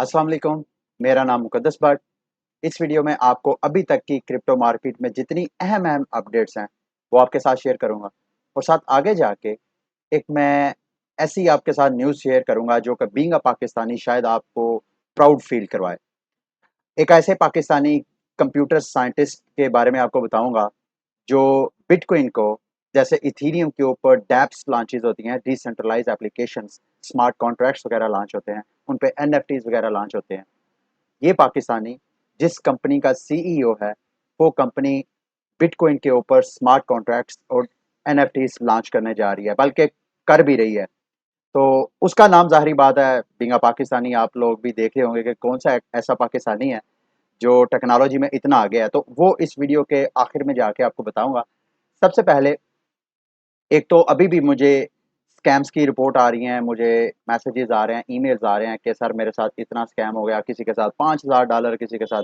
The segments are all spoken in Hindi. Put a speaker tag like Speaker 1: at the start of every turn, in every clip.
Speaker 1: अस्सलाम वालेकुम। मेरा नाम मुकद्दस बट। इस वीडियो में आपको अभी तक की क्रिप्टो मार्केट में जितनी अहम अहम अपडेट्स हैं वो आपके साथ शेयर करूंगा, और साथ आगे जाके एक मैं ऐसी आपके साथ न्यूज़ शेयर करूंगा जो कि बीइंग अ पाकिस्तानी शायद आपको प्राउड फील करवाए। एक ऐसे पाकिस्तानी कंप्यूटर साइंटिस्ट के बारे में आपको बताऊंगा जो बिटकॉइन को, जैसे इथीरियम के ऊपर डैप्स लॉन्चेस होती हैं, डिसेंट्रलाइज एप्लीकेशंस, स्मार्ट कॉन्ट्रैक्ट्स वगैरह लॉन्च होते हैं, उन पे एनएफटीज वगैरह लॉन्च होते हैं। ये पाकिस्तानी जिस कंपनी का सीईओ है, वो कंपनी बिटकॉइन के ऊपर स्मार्ट कॉन्ट्रैक्ट्स और एनएफटीज लॉन्च करने जा रही है, बल्कि कर भी रही है। तो उसका नाम, ज़ाहिर बात है, बीइंग अ पाकिस्तानी आप लोग भी देख रहे होंगे कि कौन सा ऐसा पाकिस्तानी है जो टेक्नोलॉजी में इतना आगे है। तो वो इस वीडियो के आखिर में जाके आपको बताऊंगा। सबसे पहले, एक तो अभी भी मुझे स्कैम्स की रिपोर्ट आ रही हैं, मुझे मैसेजेस आ रहे हैं, ईमेल्स आ रहे हैं कि सर मेरे साथ इतना स्कैम हो गया, किसी के साथ $5,000, किसी के साथ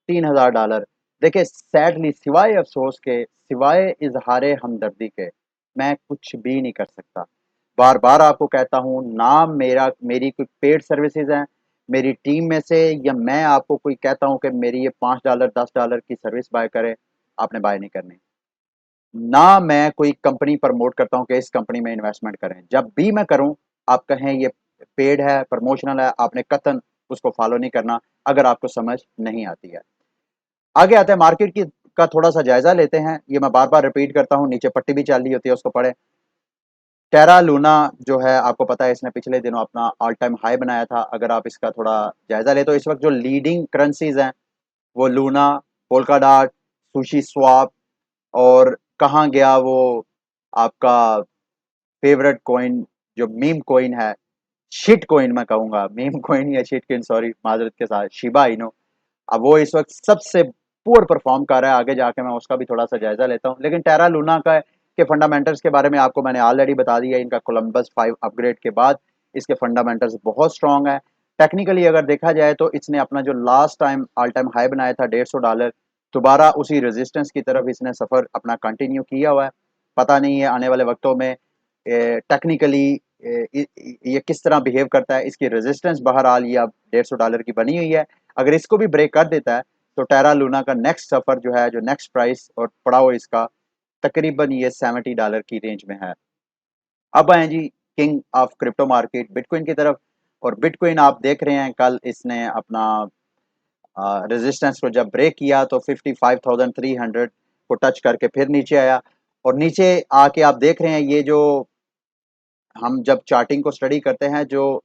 Speaker 1: $3,000। देखिए, सैडली सिवाय अफसोस के, सिवाय इजहार हमदर्दी के, मैं कुछ भी नहीं कर सकता। बार बार आपको कहता हूँ, ना मेरी कोई पेड सर्विसेज हैं मेरी टीम में से, या मैं आपको कोई कहता हूँ कि मेरी ये $5 $10 की सर्विस बाय करें, आपने बाय नहीं करनी। ना मैं कोई कंपनी प्रमोट करता हूँ कि इस कंपनी में इन्वेस्टमेंट करें। जब भी मैं करूँ, आप कहें ये पेड है, प्रमोशनल है, आपने कतन उसको फॉलो नहीं करना अगर आपको समझ नहीं आती है। आगे आते हैं मार्केट की का थोड़ा सा जायजा लेते हैं। ये मैं बार बार रिपीट करता हूँ, नीचे पट्टी भी चल रही होती है, उसको पढ़े। टेरा लूना जो है, आपको पता है, इसने पिछले दिनों अपना ऑल टाइम हाई बनाया था। अगर आप इसका थोड़ा जायजा ले तो इस वक्त जो लीडिंग करेंसीज हैं वो लूना, पोल्काडॉट, सुशी स्वैप, और कहाँ गया वो आपका फेवरेट कॉइन जो मीम कॉइन है, शिट कॉइन मैं कहूंगा, मीम कॉइन या शिट कॉइन, सॉरी माजरत के साथ, शिबा इनो। अब वो इस वक्त सबसे पुअर परफॉर्म कर रहा है। आगे जाके मैं उसका भी थोड़ा सा जायजा लेता हूँ, लेकिन टेरा लूना का के फंडामेंटल्स के बारे में आपको मैंने ऑलरेडी बता दिया। इनका कोलंबस 5 अपग्रेड के बाद इसके फंडामेंटल्स बहुत स्ट्रांग है। टेक्निकली अगर देखा जाए तो इसने अपना जो last time all time high बनाया था $150, दोबारा उसी रेजिस्टेंस की तरफ इसने सफर अपना कंटिन्यू किया हुआ है। पता नहीं है आने वाले वक्तों में टेक्निकली ये किस तरह बिहेव करता है। इसकी रेजिस्टेंस बहरहाल ये अब $150 की बनी हुई है। अगर इसको भी ब्रेक कर देता है तो टेरा लूना का नेक्स्ट सफर जो है, जो नेक्स्ट प्राइस और पड़ा हुआ इसका, तकरीबन ये $70 की रेंज में है। अब आए जी king of crypto market bitcoin की तरफ। और बिटकॉइन आप देख रहे हैं, कल इसने अपना रेजिस्टेंस को जब ब्रेक किया तो 55,300 को टच करके फिर नीचे आया। और नीचे आके आप देख रहे हैं, ये जो हम जब चार्टिंग को स्टडी करते हैं, जो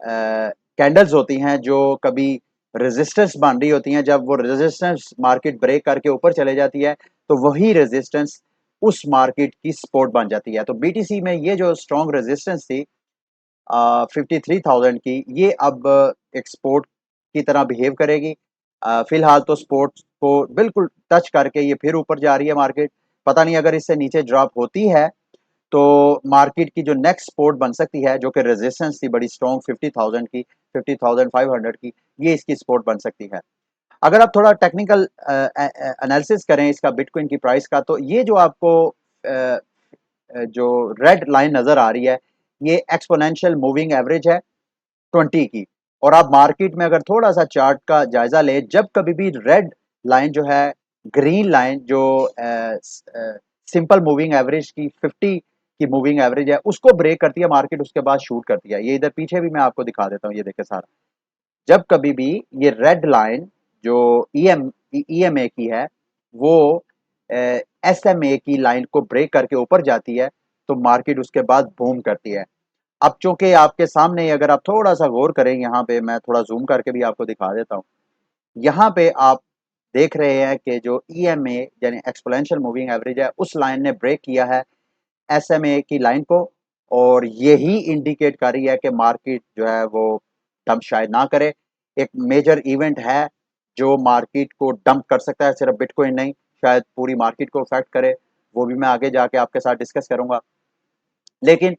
Speaker 1: कैंडल्स होती हैं जो कभी रेजिस्टेंस बन रही होती हैं, जब वो रेजिस्टेंस मार्केट ब्रेक करके ऊपर चले जाती है तो वही रेजिस्टेंस उस मार्केट की सपोर्ट बन जाती है। तो बीटीसी में ये जो स्ट्रॉन्ग रेजिस्टेंस थी 53,000 की, ये अब एक सपोर्ट की तरह बिहेव करेगी। फिलहाल तो सपोर्ट को बिल्कुल टच करके ये फिर ऊपर जा रही है मार्केट। पता नहीं अगर इससे नीचे ड्रॉप होती है तो मार्केट की जो नेक्स्ट सपोर्ट बन सकती है, जो कि रेजिस्टेंस थी बड़ी स्ट्रॉन्ग 50,000 की, 50,500 की, ये इसकी सपोर्ट बन सकती है। अगर आप थोड़ा टेक्निकल एनालिसिस करें इसका, बिटकॉइन की प्राइस का, तो ये जो आपको जो रेड लाइन नजर आ रही है, ये एक्सपोनेंशियल मूविंग एवरेज है 20 की। और आप मार्केट में अगर थोड़ा सा चार्ट का जायजा ले, जब कभी भी रेड लाइन जो है, ग्रीन लाइन जो सिंपल मूविंग एवरेज की 50 की मूविंग एवरेज है, उसको ब्रेक करती है मार्केट, उसके बाद शूट करती है। ये इधर पीछे भी मैं आपको दिखा देता हूँ, ये देखे सारा। जब कभी भी ये रेड लाइन जो ईएमए की है, वो एसएमए की लाइन को ब्रेक करके ऊपर जाती है, तो मार्केट उसके बाद बूम करती है। अब चूंकि आपके सामने, अगर आप थोड़ा सा गौर करें, यहाँ पे मैं थोड़ा जूम करके भी आपको दिखा देता हूँ। यहाँ पे आप देख रहे हैं कि जो ईएमए यानी एक्सपोनेंशियल मूविंग एवरेज है, उस लाइन ने ब्रेक किया है एसएमए की लाइन को, और यही इंडिकेट कर रही है कि मार्केट जो है वो डंप शायद ना करे। एक मेजर इवेंट है जो मार्केट को डंप कर सकता है, सिर्फ बिटकॉइन नहीं, शायद पूरी मार्केट को इफेक्ट करे। वो भी मैं आगे जाके आपके साथ डिस्कस करूंगा। लेकिन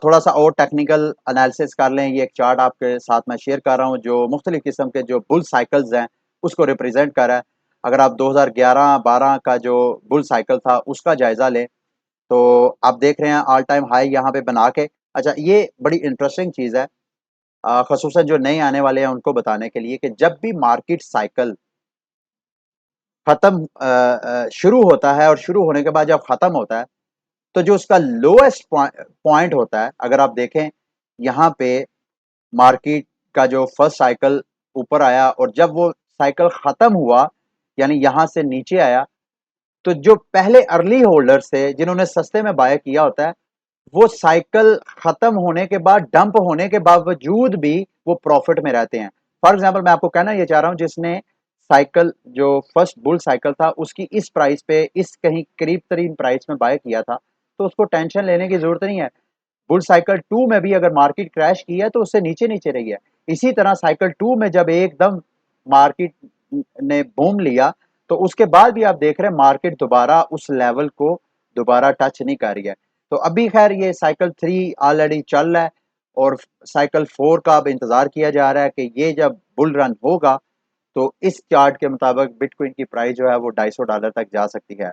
Speaker 1: थोड़ा सा और टेक्निकल एनालिसिस कर लें। ये एक चार्ट आपके साथ मैं शेयर कर रहा हूँ जो मुख्तलिफ किस्म के जो बुल साइकिल्स हैं उसको रिप्रेजेंट कर रहा है। अगर आप 2011-12 का जो बुल साइकिल था उसका जायजा लें, तो आप देख रहे हैं ऑल टाइम हाई यहाँ पे बना के। अच्छा, ये बड़ी इंटरेस्टिंग चीज़ है। खसूसन जो नए आने वाले हैं उनको बताने के लिए कि जब भी मार्केट साइकिल खत्म शुरू होता है और शुरू होने के बाद जब खत्म होता है तो जो उसका लोएस्ट पॉइंट होता है, अगर आप देखें यहाँ पे मार्केट का जो फर्स्ट साइकिल ऊपर आया और जब वो साइकिल खत्म हुआ यानी यहाँ से नीचे आया, तो जो पहले अर्ली होल्डर्स थे जिन्होंने सस्ते में बाय किया होता है, वो साइकिल खत्म होने के बाद डंप होने के बावजूद भी वो प्रॉफिट में रहते हैं। फॉर एग्जांपल मैं आपको कहना ये चाह रहा हूं, जिसने साइकिल जो फर्स्ट बुल साइकिल था उसकी इस प्राइस पे इस कहीं करीब तरीन प्राइस में बाय किया था, तो उसको टेंशन लेने की जरूरत नहीं है। बुल साइकिल 2 में भी अगर मार्केट क्रैश की है तो उससे नीचे नीचे रही है। इसी तरह साइकिल 2 में जब एकदम मार्केट ने बूम लिया तो उसके बाद भी आप देख रहे हैं मार्केट दोबारा उस लेवल को दोबारा टच नहीं कर रही है। तो अभी खैर ये साइकिल 3 ऑलरेडी चल रहा है और साइकिल 4 का अब इंतजार किया जा रहा है कि ये जब बुल रन होगा तो इस चार्ट के मुताबिक बिटकॉइन की प्राइस जो है वो $250 तक जा सकती है।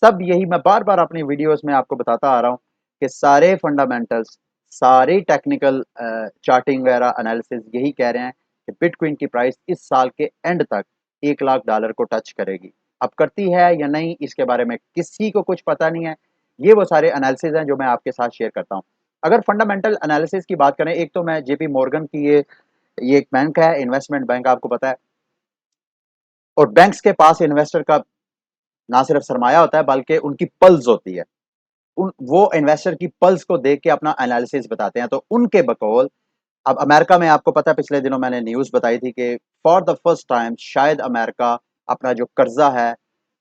Speaker 1: सब यही मैं बार बार अपनी वीडियोस में आपको बताता आ रहा हूँ कि सारे फंडामेंटल्स, सारी टेक्निकल चार्टिंग वगैरह एनालिसिस यही कह रहे हैं कि बिटकॉइन की प्राइस इस साल के एंड तक $1 लाख को टच करेगी। अब करती है या नहीं इसके बारे में किसी को कुछ पता नहीं है। ये वो सारे एनालिसिस हैं जो मैं आपके साथ शेयर करता हूँ। अगर फंडामेंटल एनालिसिस की बात करें, एक तो मैं जेपी मॉर्गन की ये एक बैंक है, इन्वेस्टमेंट बैंक आपको पता है, और बैंक्स के पास इन्वेस्टर का ना सिर्फ सरमाया होता है बल्कि उनकी पल्स होती है। उन वो इन्वेस्टर की पल्स को देख के अपना एनालिसिस बताते हैं। तो उनके बकौल अब अमेरिका में आपको पता है पिछले दिनों मैंने न्यूज़ बताई थी कि फॉर द फर्स्ट टाइम शायद अमेरिका अपना जो कर्जा है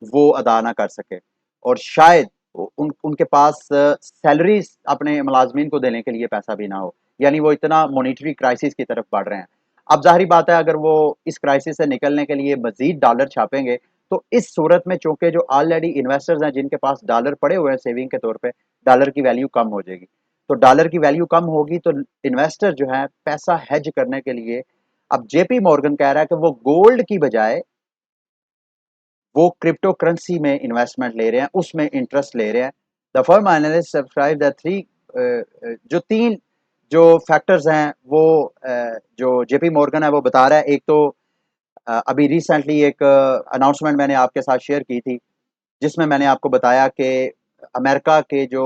Speaker 1: वो अदा ना कर सके और शायद उनके पास सैलरी अपने मुलाजमीन को देने के लिए पैसा भी ना हो, यानी वो इतना मॉनेटरी क्राइसिस की तरफ बढ़ रहे हैं। अब जाहिर बात है अगर वो इस क्राइसिस से निकलने के लिए मजीद डॉलर छापेंगे तो इस सूरत में चूंकि जो ऑलरेडी इन्वेस्टर्स हैं जिनके पास डॉलर पड़े हुए हैं सेविंग के तौर पे, डॉलर की वैल्यू कम हो जाएगी। तो डॉलर की वैल्यू कम होगी तो इन्वेस्टर जो है पैसा हेज करने के लिए, अब जेपी मॉर्गन कह रहा है कि वो गोल्ड की बजाय वो क्रिप्टो करेंसी में इन्वेस्टमेंट ले रहे हैं, उसमें इंटरेस्ट ले रहे हैं। The firm analyst subscribe the three, जो तीन जो फैक्टर्स हैं वो जो जेपी मॉर्गन है वो बता रहा है। एक तो अभी रिसेंटली एक अनाउंसमेंट मैंने आपके साथ शेयर की थी जिसमें मैंने आपको बताया कि अमेरिका के जो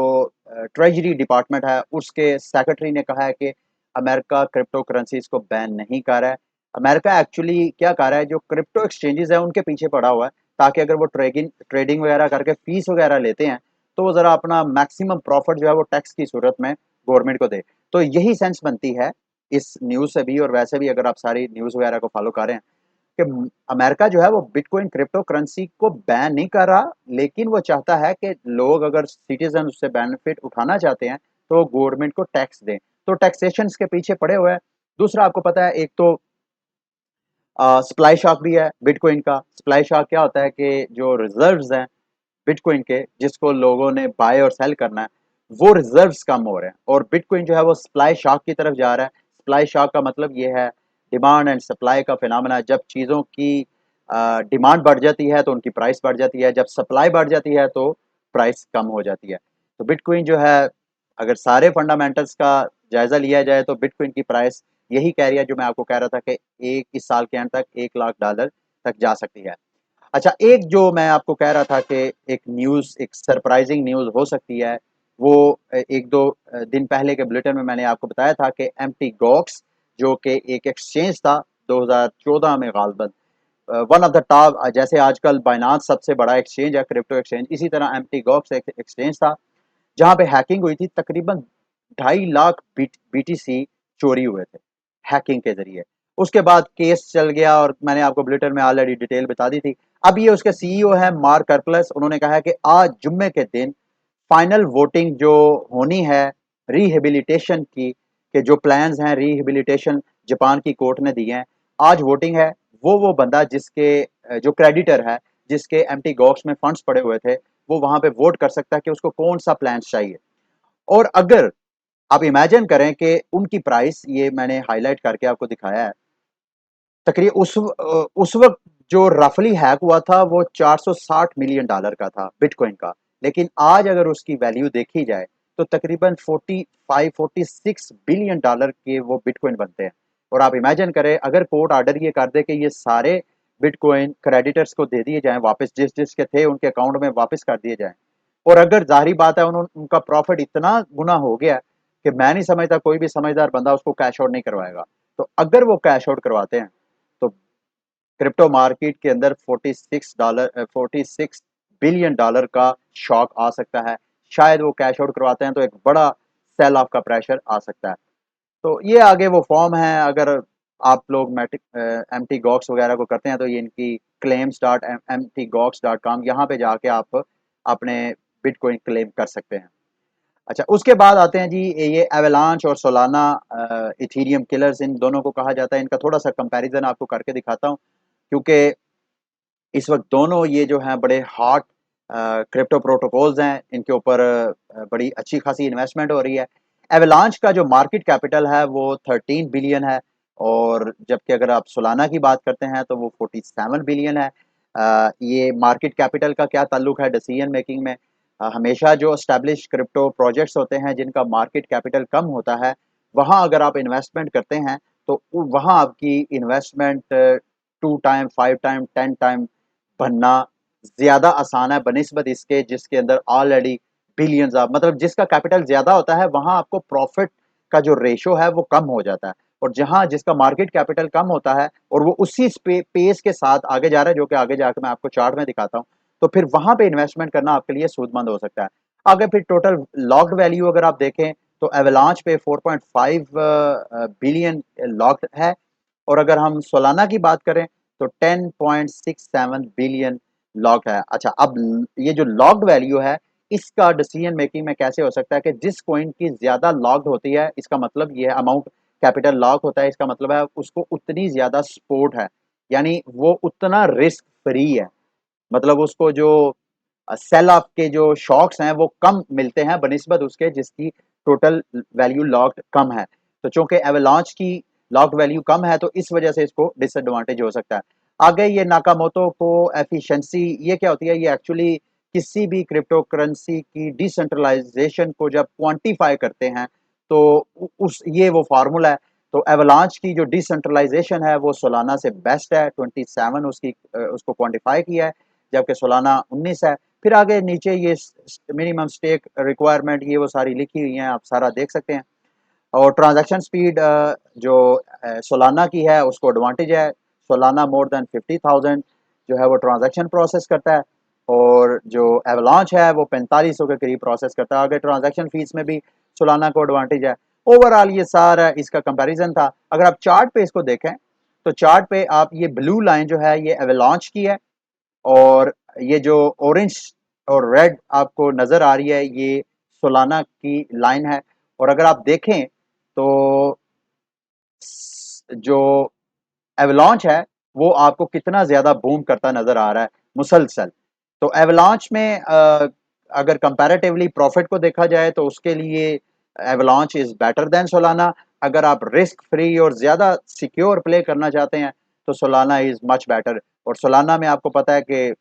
Speaker 1: ट्रेजरी डिपार्टमेंट है उसके सेक्रेटरी ने कहा है कि अमेरिका क्रिप्टो करेंसीज को बैन नहीं कर रहा है। अमेरिका एक्चुअली क्या कर रहा है, जो क्रिप्टो एक्सचेंजेस है उनके पीछे पड़ा हुआ है ताकि अगर वो ट्रेडिंग ट्रेडिंग वगैरह करके फीस वगैरह लेते हैं तो वो ज़रा अपना मैक्सिमम प्रॉफिट जो है वो टैक्स की सूरत में गवर्नमेंट को दे। तो यही सेंस बनती है इस न्यूज़ से भी, और वैसे भी अगर आप सारी न्यूज़ वगैरह को फॉलो कर रहे हैं कि अमेरिका जो है वो बिटकॉइन क्रिप्टो करेंसी को बैन नहीं कर रहा, लेकिन वो चाहता है कि लोग अगर सिटीजन उससे बेनिफिट उठाना चाहते हैं तो गवर्नमेंट को टैक्स दें। तो टैक्सेशन के पीछे पड़े हुए हैं। दूसरा आपको पता है एक तो सप्लाई शॉक भी है बिटकॉइन का। सप्लाई शॉक क्या होता है कि जो रिजर्व्स हैं बिटकॉइन के जिसको लोगों ने बाय और सेल करना है वो रिजर्व्स कम हो रहे हैं और बिटकॉइन जो है वो सप्लाई शॉक की तरफ जा रहा है। सप्लाई शॉक का मतलब ये है डिमांड एंड सप्लाई का फिनोमेना। जब चीज़ों की डिमांड बढ़ जाती है तो उनकी प्राइस बढ़ जाती है, जब सप्लाई बढ़ जाती है तो प्राइस कम हो जाती है। तो बिटकॉइन जो है अगर सारे फंडामेंटल्स का जायज़ा लिया जाए तो बिटकॉइन की प्राइस यही कह रही है जो मैं आपको कह रहा था कि एक इस साल के एंड तक $1 लाख तक जा सकती है। अच्छा, एक जो मैं आपको कह रहा था कि एक न्यूज़, एक सरप्राइजिंग न्यूज़ हो सकती है, वो 1-2 दिन पहले के बुलेटिन में मैंने आपको बताया था कि एम्प्टी गॉक्स जो कि एक एक्सचेंज था 2014 में गालिबन, वन ऑफ द टॉप, जैसे आजकल बाइनांस सबसे बड़ा एक्सचेंज है क्रिप्टो एक्सचेंज, इसी तरह एम्प्टी गॉक्स एक एक्सचेंज था जहाँ पे हैकिंग हुई थी। तकरीबन 2.5 लाख बीटीसी चोरी हुए थे हैकिंग के जरिए। उसके बाद केस चल गया और मैंने आपको बुलेटिन में ऑलरेडी डिटेल बता दी थी। अब ये उसके सीईओ है मार्क कर्पलस, उन्होंने कहा है कि आज जुम्मे के दिन फाइनल वोटिंग जो होनी है रिहेबिलिटेशन की, कि जो प्लान्स हैं रिहेबिलिटेशन जापान की कोर्ट ने दिए हैं, आज वोटिंग है। वो बंदा जिसके जो क्रेडिटर है, जिसके एम्प्टी गॉक्स में फंड्स पड़े हुए थे, वो वहां पे वोट कर सकता है कि उसको कौन सा प्लान चाहिए। और अगर आप इमेजिन करें कि उनकी प्राइस, ये मैंने हाईलाइट करके आपको दिखाया है, तकरीबन उस वक्त जो रफली हैक हुआ था वो $460 मिलियन का था बिटकॉइन का। लेकिन आज अगर उसकी वैल्यू देखी जाए तो तकरीबन 45-46 बिलियन डॉलर के वो बिटकॉइन बनते हैं। और आप इमेजिन करें अगर कोर्ट ऑर्डर ये कर दे कि ये सारे बिटकॉइन क्रेडिटर्स को दे दिए जाएं, वापस जिस जिसके थे उनके अकाउंट में वापस कर दिए जाएं, और अगर जाहिर बात है उनका प्रॉफिट इतना गुना हो गया कि मैं नहीं समझता कोई भी समझदार बंदा उसको कैश आउट नहीं करवाएगा। तो अगर वो कैश आउट करवाते हैं तो क्रिप्टो मार्केट के अंदर 46 बिलियन डॉलर का शॉक आ सकता है। शायद वो कैश आउट करवाते हैं तो एक बड़ा सेल ऑफ का प्रेशर आ सकता है। तो ये आगे वो फॉर्म है, अगर आप लोग मैटिक एम टी गॉक्स वगैरह को करते हैं तो ये इनकी claims.mtgox.com, यहाँ पे जाके आप अपने बिटकॉइन क्लेम कर सकते हैं। अच्छा, उसके बाद आते हैं जी ये एवलांच और सोलाना इथीरियम किलर्स, इन दोनों को कहा जाता है। इनका थोड़ा सा कंपैरिजन आपको करके दिखाता हूँ, क्योंकि इस वक्त दोनों ये जो हैं बड़े हॉट क्रिप्टो प्रोटोकॉल्स हैं, इनके ऊपर बड़ी अच्छी खासी इन्वेस्टमेंट हो रही है। एवलांच का जो मार्केट कैपिटल है वो 13 बिलियन है, और जबकि अगर आप सोलाना की बात करते हैं तो वो 47 बिलियन है। ये मार्केट कैपिटल का क्या ताल्लुक है डिसीजन मेकिंग में? हमेशा जो एस्टेब्लिश क्रिप्टो प्रोजेक्ट्स होते हैं जिनका मार्केट कैपिटल कम होता है, वहाँ अगर आप इन्वेस्टमेंट करते हैं तो वहाँ आपकी इन्वेस्टमेंट 2 टाइम 5 टाइम 10 टाइम बनना ज़्यादा आसान है बनिस्बत इसके जिसके अंदर ऑलरेडी बिलियंस ऑफ, मतलब जिसका कैपिटल ज़्यादा होता है वहाँ आपको प्रॉफिट का जो रेशो है वो कम हो जाता है, और जहाँ जिसका मार्केट कैपिटल कम होता है और वो उसी पेस के साथ आगे जा रहा है, जो कि आगे जाकर मैं आपको चार्ट में दिखाता हूँ, तो फिर वहाँ पे इन्वेस्टमेंट करना आपके लिए सूदमंद हो सकता है। आगे फिर टोटल लॉक्ड वैल्यू अगर आप देखें तो एवलांच पे 4.5 बिलियन लॉक्ड है, और अगर हम सोलाना की बात करें तो 10.67 बिलियन लॉक्ड है। अच्छा, अब ये जो लॉक्ड वैल्यू है इसका डिसीजन मेकिंग में कैसे हो सकता है कि जिस कॉइन की ज्यादा लॉक्ड होती है, इसका मतलब ये है अमाउंट कैपिटल लॉक होता है, इसका मतलब है उसको उतनी ज्यादा सपोर्ट है, यानी वो उतना रिस्क फ्री है। मतलब उसको जो सेल ऑफ के जो शॉक्स हैं वो कम मिलते हैं बनिस्बत उसके जिसकी टोटल वैल्यू लॉक्ड कम है। तो चूंकि एवलांच की लॉक्ड वैल्यू कम है तो इस वजह से इसको डिसएडवांटेज हो सकता है। आगे ये नाकामोटो को एफिशिएंसी, ये क्या होती है? ये एक्चुअली किसी भी क्रिप्टो करेंसी की डिसेंट्रलाइजेशन को जब क्वांटिफाई करते हैं तो उस ये वो फार्मूला है। तो एवलांच की जो डिसेंट्रलाइजेशन है वो सोलाना से बेस्ट है, 27 उसकी उसको क्वांटिफाई किया है, जबकि सोलाना 19 है। फिर आगे नीचे ये मिनिमम स्टेक रिक्वायरमेंट ये वो सारी लिखी हुई हैं, आप सारा देख सकते हैं। और ट्रांजैक्शन स्पीड जो सोलाना की है उसको एडवांटेज है, सोलाना मोर देन 50,000 जो है वो ट्रांजैक्शन प्रोसेस करता है, और जो एवलांच है वो 4500 के करीब प्रोसेस करता है। आगे ट्रांजैक्शन फीस में भी सोलाना को एडवांटेज है। ओवरऑल ये सारा इसका कंपैरिजन था। अगर आप चार्ट पे इसको देखें तो चार्ट पे आप ये ब्लू लाइन जो है ये एवलांच की है, और ये जो ऑरेंज और रेड आपको नजर आ रही है ये सोलाना की लाइन है। और अगर आप देखें तो जो एवलांच है वो आपको कितना ज्यादा बूम करता नजर आ रहा है मुसलसल। तो एवलांच में अगर कंपैरेटिवली प्रॉफिट को देखा जाए तो उसके लिए avalanche is better than Solana. अगर आप रिस्क फ्री और ज्यादा सिक्योर प्ले करना चाहते हैं तो सोलाना इज मच बेटर। और सोलाना में आपको पता है कि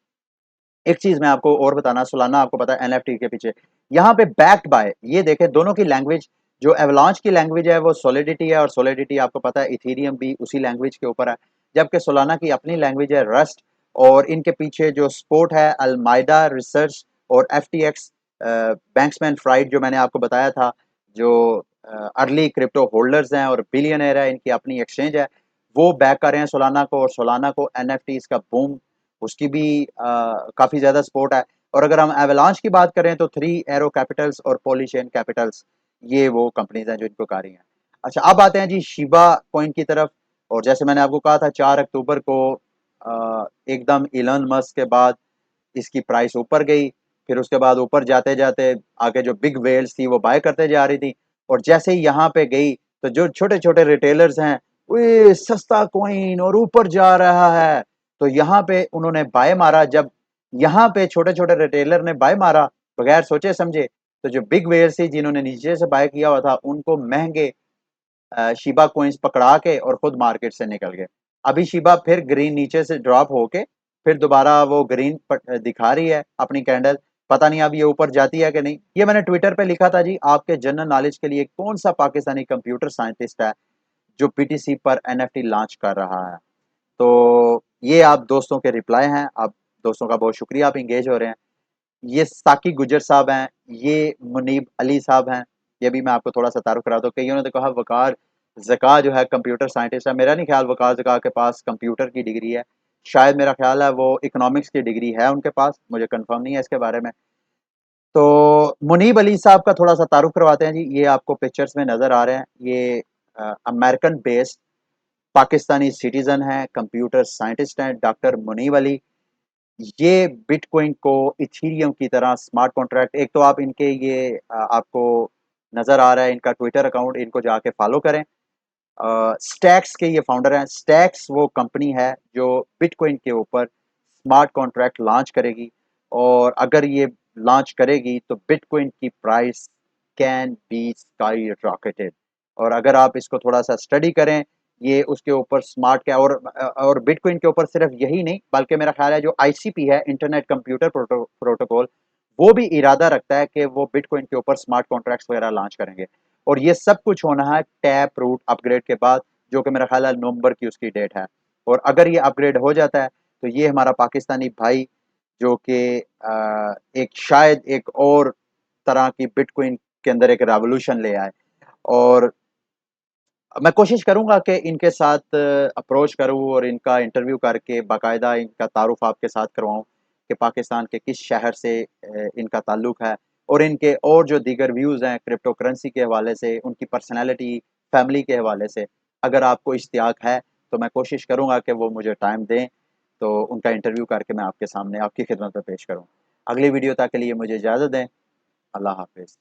Speaker 1: एक चीज मैं आपको और बताना, सोलाना आपको पता है एनएफटी के पीछे यहाँ पे बैक्ड बाय, ये देखें दोनों की लैंग्वेज, जो एवलांच की लैंग्वेज है वो सोलिडिटी है, और सोलिडिटी आपको पता है इथीरियम भी उसी लैंग्वेज के ऊपर है, जबकि सोलाना की अपनी लैंग्वेज है रस्ट। और इनके पीछे जो सपोर्ट है अल्माइडा रिसर्च और एफ टी एक्स बैंक्समैन फ्राइड, जो मैंने आपको बताया था, जो अर्ली क्रिप्टो होल्डर्स हैं और बिलियनर है, इनकी अपनी एक्सचेंज है, वो बैक कर रहे हैं सोलाना को। और सोलाना को एनएफटी का बूम उसकी भी काफ़ी ज़्यादा सपोर्ट है। और अगर हम एवलांच की बात करें तो थ्री एरो कैपिटल्स और पॉलीचेन कैपिटल्स, ये वो कंपनीज हैं जो इनको कर रही हैं। अच्छा, अब आते हैं जी शिबा कॉइन की तरफ। और जैसे मैंने आपको कहा था 4 अक्टूबर को एकदम इलन मस्क के बाद इसकी प्राइस ऊपर गई, फिर उसके बाद ऊपर जाते जाते आगे जो बिग वेल्स थी वो बाय करते जा रही थी, और जैसे ही यहाँ पे गई तो जो छोटे छोटे रिटेलर्स हैं, वो सस्ता कॉइन और ऊपर जा रहा है, तो यहाँ पे उन्होंने बाय मारा। जब यहाँ पे छोटे छोटे रिटेलर ने बाय मारा बगैर सोचे समझे, तो जो बिग वेल्स थी जिन्होंने नीचे से बाय किया हुआ था उनको महंगे शिबा कोइंस पकड़ा के और खुद मार्केट से निकल गए। अभी शिबा फिर ग्रीन नीचे से ड्रॉप होके फिर दोबारा वो ग्रीन दिखा रही है अपनी कैंडल, पता नहीं अब ये ऊपर जाती है कि नहीं। ये मैंने ट्विटर पे लिखा था जी, आपके जनरल नॉलेज के लिए, कौन सा पाकिस्तानी कंप्यूटर साइंटिस्ट है जो पीटीसी पर एनएफटी लॉन्च कर रहा है। तो ये आप दोस्तों के रिप्लाई हैं, आप दोस्तों का बहुत शुक्रिया, आप इंगेज हो रहे हैं। ये साकी गुजर साहब हैं, ये मुनीब अली साहब हैं। ये भी मैं आपको थोड़ा सा तारुफ करा दूं। कईयों ने तो कहा वकार ज़का जो है कंप्यूटर साइंटिस्ट है। मेरा नहीं ख्याल वकार ज़का के पास कंप्यूटर की डिग्री है, शायद मेरा ख्याल है वो इकोनॉमिक्स की डिग्री है उनके पास, मुझे कंफर्म नहीं है इसके बारे में। तो मुनीब अली साहब का थोड़ा सा तारुफ करवाते हैं जी। ये आपको पिक्चर्स में नज़र आ रहे हैं, ये अमेरिकन बेस्ड पाकिस्तानी सिटीजन हैं, कंप्यूटर साइंटिस्ट हैं, डॉक्टर मुनीब अली। ये बिटकॉइन को इथीरियम की तरह स्मार्ट कॉन्ट्रैक्ट, एक तो आप इनके ये आपको नज़र आ रहा है इनका ट्विटर अकाउंट, इनको जाके फॉलो करें। स्टैक्स के ये फाउंडर हैं। स्टैक्स वो कंपनी है जो बिटकॉइन के ऊपर स्मार्ट कॉन्ट्रैक्ट लॉन्च करेगी, और अगर ये लॉन्च करेगी तो बिटकॉइन की price can be sky rocketed. और अगर आप इसको थोड़ा सा स्टडी करें, ये उसके ऊपर स्मार्ट क्या, और बिटकॉइन के ऊपर सिर्फ यही नहीं, बल्कि मेरा ख्याल है जो आईसीपी है, इंटरनेट कंप्यूटर प्रोटोकॉल, वो भी इरादा रखता है कि वो बिटकॉइन के ऊपर स्मार्ट कॉन्ट्रैक्ट्स वगैरह लॉन्च करेंगे। और ये सब कुछ होना है टैप रूट अपग्रेड के बाद, जो कि मेरा ख्याल है नवंबर की उसकी डेट है। और अगर ये अपग्रेड हो जाता है तो ये हमारा पाकिस्तानी भाई, जो कि एक शायद एक और तरह की बिटकॉइन के अंदर एक रेवोल्यूशन ले आए। और मैं कोशिश करूंगा कि इनके साथ अप्रोच करूं और इनका इंटरव्यू करके बाकायदा इनका तारुफ आपके साथ करवाऊं कि पाकिस्तान के किस शहर से इनका ताल्लुक है, और इनके और जो दीगर व्यूज़ हैं क्रिप्टो करेंसी के हवाले से, उनकी पर्सनैलिटी, फैमिली के हवाले से, अगर आपको इश्तियाक है तो मैं कोशिश करूंगा कि वो मुझे टाइम दें, तो उनका इंटरव्यू करके मैं आपके सामने आपकी खिदमत में पेश करूँ। अगली वीडियो तक के लिए मुझे इजाज़त दें। अल्लाह हाफिज़।